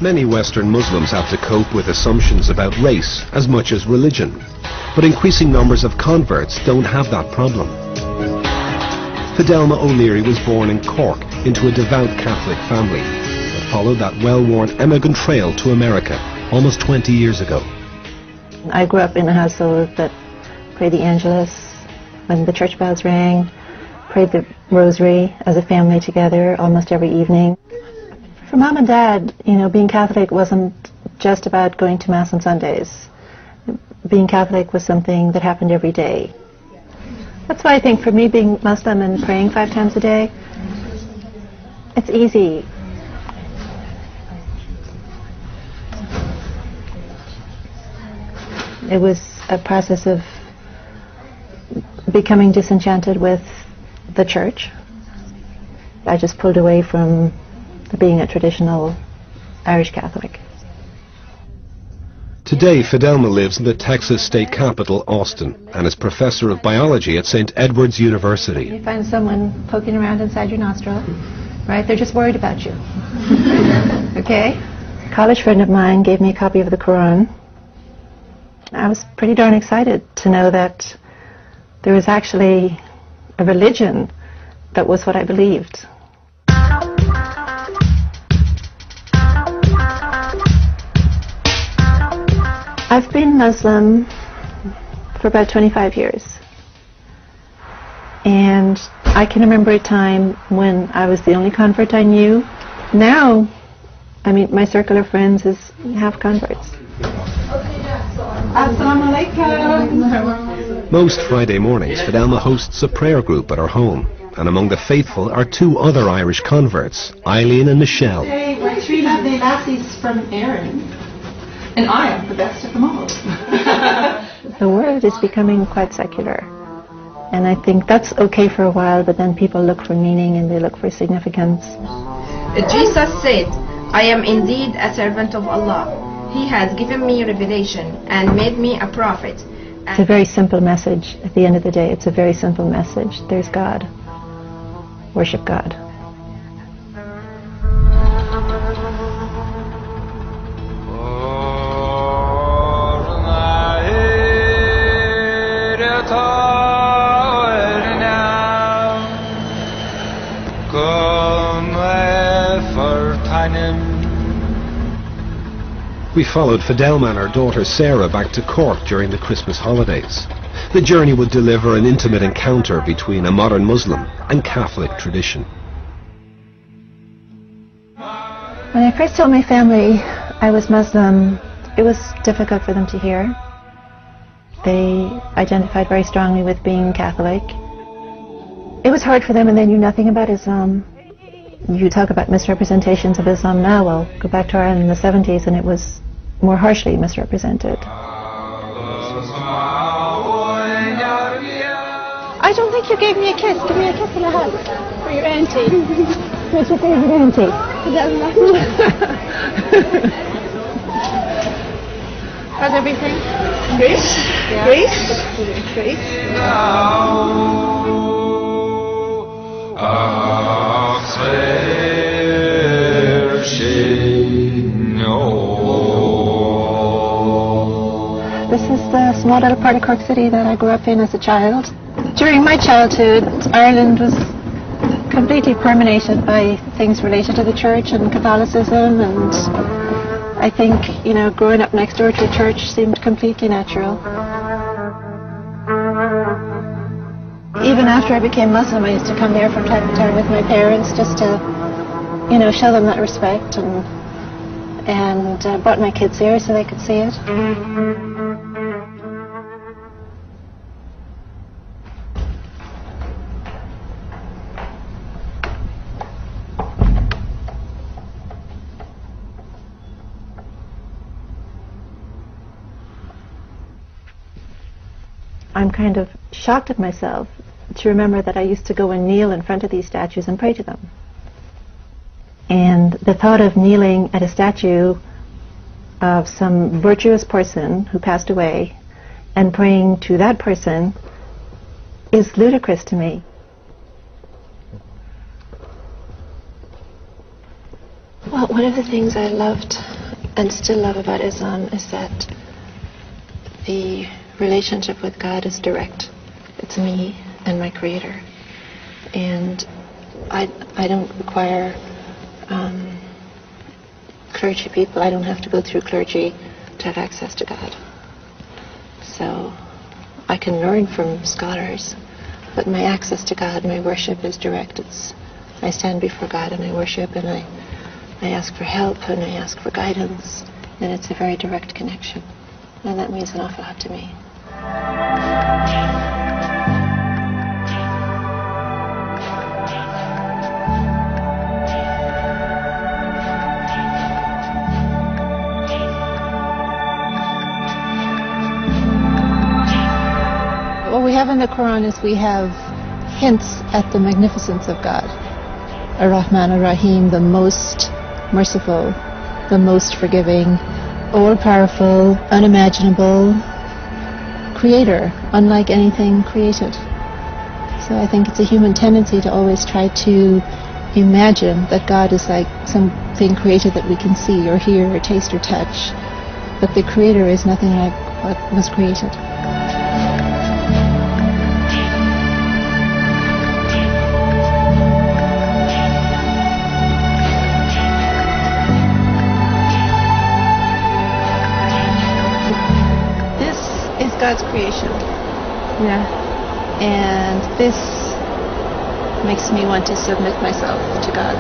Many Western Muslims have to cope with assumptions about race as much as religion, but increasing numbers of converts don't have that problem. Fidelma O'Leary was born in Cork into a devout Catholic family, but followed that well-worn emigrant trail to America almost 20 years ago. I grew up in a household that prayed the Angelus when the church bells rang, prayed the rosary as a family together almost every evening. For Mom and Dad, you know, being Catholic wasn't just about going to Mass on Sundays. Being Catholic was something that happened every day. That's why I think for me, being Muslim and praying 5 times a day, it's easy. It was a process of becoming disenchanted with the church. I just pulled away from being a traditional Irish Catholic. Today, Fidelma lives in the Texas state capital, Austin, and is professor of biology at St. Edward's University. You find someone poking around inside your nostril, right? They're just worried about you. Okay? A college friend of mine gave me a copy of the Quran. I was pretty darn excited to know that there was actually a religion that was what I believed. I've been Muslim for about 25 years. And I can remember a time when I was the only convert I knew. Now, I mean, my circle of friends is half converts. Most Friday mornings, Fidelma hosts a prayer group at her home, and among the faithful are 2 other Irish converts, Eileen and Michelle. Hey, we're 3 lovely lassies from Erin, and I am the best of them all. The world is becoming quite secular, and I think that's okay for a while, but then people look for meaning and they look for significance. Jesus said, "I am indeed a servant of Allah. He has given me revelation and made me a prophet." It's a very simple message. At the end of the day, it's a very simple message. There's God. Worship God. We followed Fidelma and her daughter Sarah back to Cork during the Christmas holidays. The journey would deliver an intimate encounter between a modern Muslim and Catholic tradition. When I first told my family I was Muslim, it was difficult for them to hear. They identified very strongly with being Catholic. It was hard for them, and they knew nothing about Islam. You talk about misrepresentations of Islam now, well, go back to Ireland in the 70s and it was more harshly misrepresented. I don't think you gave me a kiss. Give me a kiss and a hug. For your auntie. What's your favorite auntie? How's everything? Great? Yeah. Great? Great? This is the small little part of Cork City that I grew up in as a child. During my childhood, Ireland was completely permeated by things related to the church and Catholicism, and I think, you know, growing up next door to a church seemed completely natural. Even after I became Muslim, I used to come there from time to time with my parents just to, you know, show them that respect, and brought my kids here so they could see it. I'm kind of shocked at myself to remember that I used to go and kneel in front of these statues and pray to them. And the thought of kneeling at a statue of some virtuous person who passed away and praying to that person is ludicrous to me. Well, one of the things I loved and still love about Islam is that the relationship with God is direct. It's me and my Creator. And I don't require clergy people. I don't have to go through clergy to have access to God. So I can learn from scholars, but my access to God, my worship is direct. I stand before God and I worship, and I ask for help and I ask for guidance, and it's a very direct connection. And that means an awful lot to me. What we have in the Quran is we have hints at the magnificence of God. Ar-Rahman Ar-Rahim, the most merciful, the most forgiving, all-powerful, unimaginable creator, unlike anything created. So I think it's a human tendency to always try to imagine that God is like something created that we can see or hear or taste or touch. But the creator is nothing like what was created. God's creation. Yeah. And this makes me want to submit myself to God.